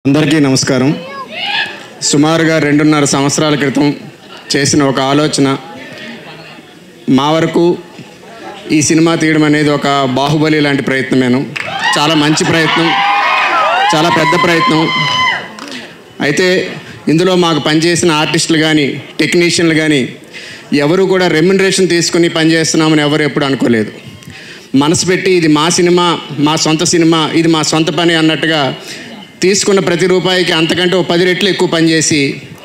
అందరికీ నమస్కారం. సుమారుగా 2.5 సంవత్సరాల క్రితం చేసిన ఒక ఆలోచన మా వరకు ఈ సినిమా తీయడం అనేది ఒక బాహుబలి లాంటి ప్రయత్నమేను. చాలా మంచి ప్రయత్నం, చాలా పెద్ద ప్రయత్నం. అయితే ఇందులో మాకు పనిచేసిన ఆర్టిస్టులు కానీ టెక్నీషియన్లు కానీ ఎవరు కూడా రెమ్యునరేషన్ తీసుకుని పనిచేస్తున్నామని ఎవరు ఎప్పుడు అనుకోలేదు. మనసు పెట్టి ఇది మా సినిమా, మా సొంత సినిమా, ఇది మా సొంత పని అన్నట్టుగా తీసుకున్న ప్రతి రూపాయికి అంతకంటే 10 రెట్లు ఎక్కువ పనిచేసి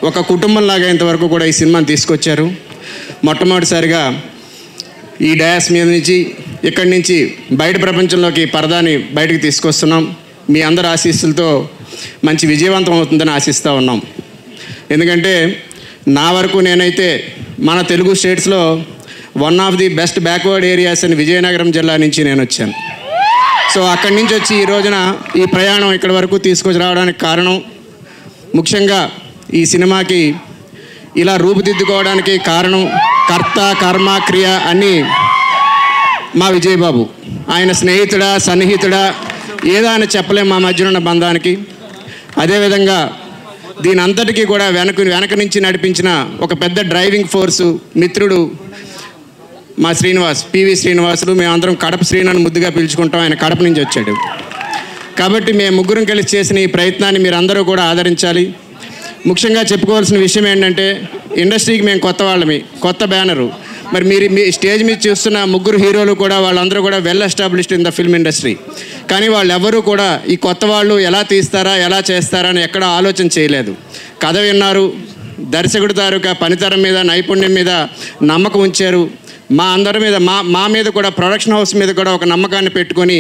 ఒక కుటుంబంలాగా ఇంతవరకు కూడా ఈ సినిమాని తీసుకొచ్చారు. మొట్టమొదటిసారిగా ఈ డయాస్ మీద నుంచి ఇక్కడి నుంచి బయట ప్రపంచంలోకి పరదాని బయటకు తీసుకొస్తున్నాం. మీ అందరి ఆశీస్సులతో మంచి విజయవంతం అవుతుందని ఆశిస్తూ ఉన్నాం. ఎందుకంటే నా వరకు నేనైతే మన తెలుగు స్టేట్స్లో one of the best backward areas అని విజయనగరం జిల్లా నుంచి నేను వచ్చాను. సో అక్కడి నుంచి వచ్చి ఈ రోజున ఈ ప్రయాణం ఇక్కడి వరకు తీసుకొచ్చి రావడానికి కారణం, ముఖ్యంగా ఈ సినిమాకి ఇలా రూపుదిద్దుకోవడానికి కారణం కర్త కర్మ క్రియ అన్నీ మా విజయబాబు. ఆయన స్నేహితుడా సన్నిహితుడా ఏదో అని చెప్పలేం మా మధ్యన ఉన్న బంధానికి. అదేవిధంగా దీని అంతటికీ కూడా వెనక నుంచి నడిపించిన ఒక పెద్ద డ్రైవింగ్ ఫోర్సు మిత్రుడు మా శ్రీనివాస్, పివి శ్రీనివాసులు. మేమందరం కడప శ్రీనివాస్ ముద్దుగా పిలుచుకుంటాం. ఆయన కడప నుంచి వచ్చాడు. కాబట్టి మేము ముగ్గురం కలిసి చేసిన ఈ ప్రయత్నాన్ని మీరు అందరూ కూడా ఆదరించాలి. ముఖ్యంగా చెప్పుకోవాల్సిన విషయం ఏంటంటే ఇండస్ట్రీకి మేము కొత్త వాళ్ళమి, కొత్త బ్యానరు. మరి మీ స్టేజ్ మీద చూస్తున్న ముగ్గురు హీరోలు కూడా వాళ్ళందరూ కూడా well established in the film industry. కానీ వాళ్ళు ఎవరూ కూడా ఈ కొత్త వాళ్ళు ఎలా తీస్తారా ఎలా చేస్తారా అని ఎక్కడా ఆలోచన చేయలేదు. కథ విన్నారు, దర్శకుడి తాలూకా పనితరం మీద నైపుణ్యం మీద నమ్మకం ఉంచారు. మా అందరి మీద మా మీద కూడా ప్రొడక్షన్ హౌస్ మీద కూడా ఒక నమ్మకాన్ని పెట్టుకొని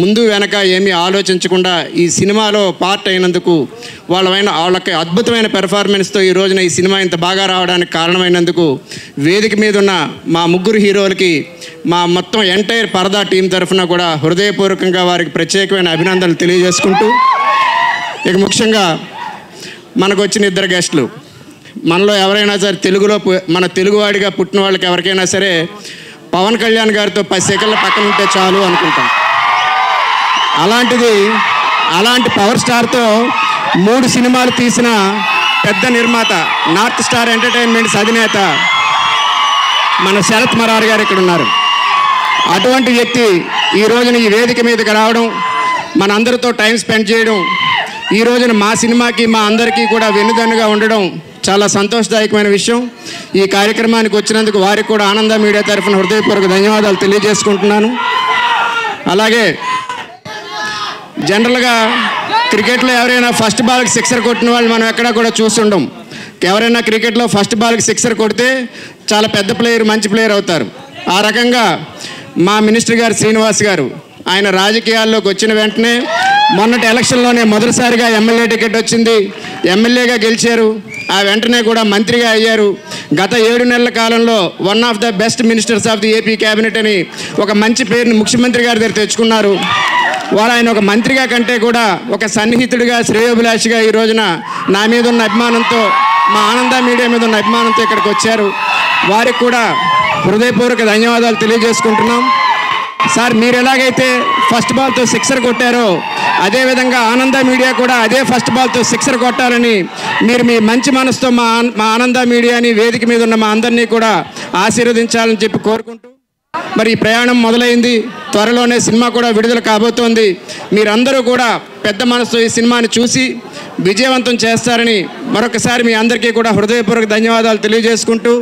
ముందు వెనక ఏమీ ఆలోచించకుండా ఈ సినిమాలో పార్ట్ అయినందుకు వాళ్ళకి అద్భుతమైన పెర్ఫార్మెన్స్తో ఈ రోజున ఈ సినిమా ఇంత బాగా రావడానికి కారణమైనందుకు వేదిక మీద ఉన్న మా ముగ్గురు హీరోలకి మా మొత్తం ఎంటైర్ పరదా టీం తరఫున కూడా హృదయపూర్వకంగా వారికి ప్రత్యేకమైన అభినందనలు తెలియజేసుకుంటూ, ఇక ముఖ్యంగా మనకు వచ్చిన 2 గెస్టులు, మనలో ఎవరైనా సరే తెలుగులో మన తెలుగువాడిగా పుట్టిన వాళ్ళకి ఎవరికైనా సరే పవన్ కళ్యాణ్ గారితో 10 సెకండ్ల పక్కన ఉంటే చాలు అనుకుంటాం. అలాంటి పవర్ స్టార్తో 3 సినిమాలు తీసిన పెద్ద నిర్మాత, నార్త్ స్టార్ ఎంటర్టైన్మెంట్స్ అధినేత మన శరత్ మరార్ గారు ఇక్కడ ఉన్నారు. అటువంటి వ్యక్తి ఈ రోజున ఈ వేదిక మీదకి రావడం, మన అందరితో టైం స్పెండ్ చేయడం, ఈ రోజున మా సినిమాకి మా అందరికీ కూడా వెన్నుదన్నుగా ఉండడం చాలా సంతోషదాయకమైన విషయం. ఈ కార్యక్రమానికి వచ్చినందుకు వారికి కూడా ఆనంద మీడియా తరఫున హృదయపూర్వక ధన్యవాదాలు తెలియజేసుకుంటున్నాను. అలాగే జనరల్గా క్రికెట్లో ఎవరైనా ఫస్ట్ బాల్కి 6 కొట్టిన వాళ్ళు మనం ఎక్కడా కూడా చూస్తుండం. ఎవరైనా క్రికెట్లో ఫస్ట్ బాల్కి 6 కొడితే చాలా పెద్ద ప్లేయర్, మంచి ప్లేయర్ అవుతారు. ఆ రకంగా మా మినిస్టర్ గారు శ్రీనివాస్ గారు ఆయన రాజకీయాల్లోకి వచ్చిన వెంటనే మొన్నటి ఎలక్షన్లోనే మొదటిసారిగా ఎమ్మెల్యే టికెట్ వచ్చింది, ఎమ్మెల్యేగా గెలిచారు. ఆ వెంటనే కూడా మంత్రిగా అయ్యారు. గత 7 నెలల కాలంలో one of the best ministers of the AP cabinet అని ఒక మంచి పేరుని ముఖ్యమంత్రి గారి దగ్గర తెచ్చుకున్నారు. ఆయన ఒక మంత్రిగా కంటే కూడా ఒక సన్నిహితుడిగా, శ్రేయోభిలాషిగా ఈ రోజున నా మీద ఉన్న అభిమానంతో, మా ఆనంద మీడియా మీద ఉన్న అభిమానంతో ఇక్కడికి వచ్చారు. వారికి కూడా హృదయపూర్వక ధన్యవాదాలు తెలియజేసుకుంటున్నాం. సార్, మీరు ఎలాగైతే ఫస్ట్ బాల్తో 6 కొట్టారో అదేవిధంగా ఆనంద మీడియా కూడా అదే ఫస్ట్ బాల్తో 6 కొట్టాలని మీరు మీ మంచి మనసుతో మా ఆనంద మీడియాని, వేదిక మీద ఉన్న మా అందరినీ కూడా ఆశీర్వదించాలని చెప్పి కోరుకుంటూ, మరి ఈ ప్రయాణం మొదలైంది. త్వరలోనే సినిమా కూడా విడుదల కాబోతోంది. మీరందరూ కూడా పెద్ద మనసుతో ఈ సినిమాని చూసి విజయవంతం చేస్తారని మరొకసారి మీ అందరికీ కూడా హృదయపూర్వక ధన్యవాదాలు తెలియజేసుకుంటూ,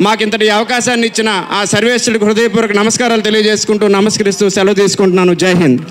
మాకు ఇంతటి అవకాశాన్ని ఇచ్చిన ఆ సర్వేశ్వరుడికి హృదయపూర్వక నమస్కారాలు తెలియజేసుకుంటూ నమస్కరిస్తూ సెలవు తీసుకుంటున్నాను. జై హింద్.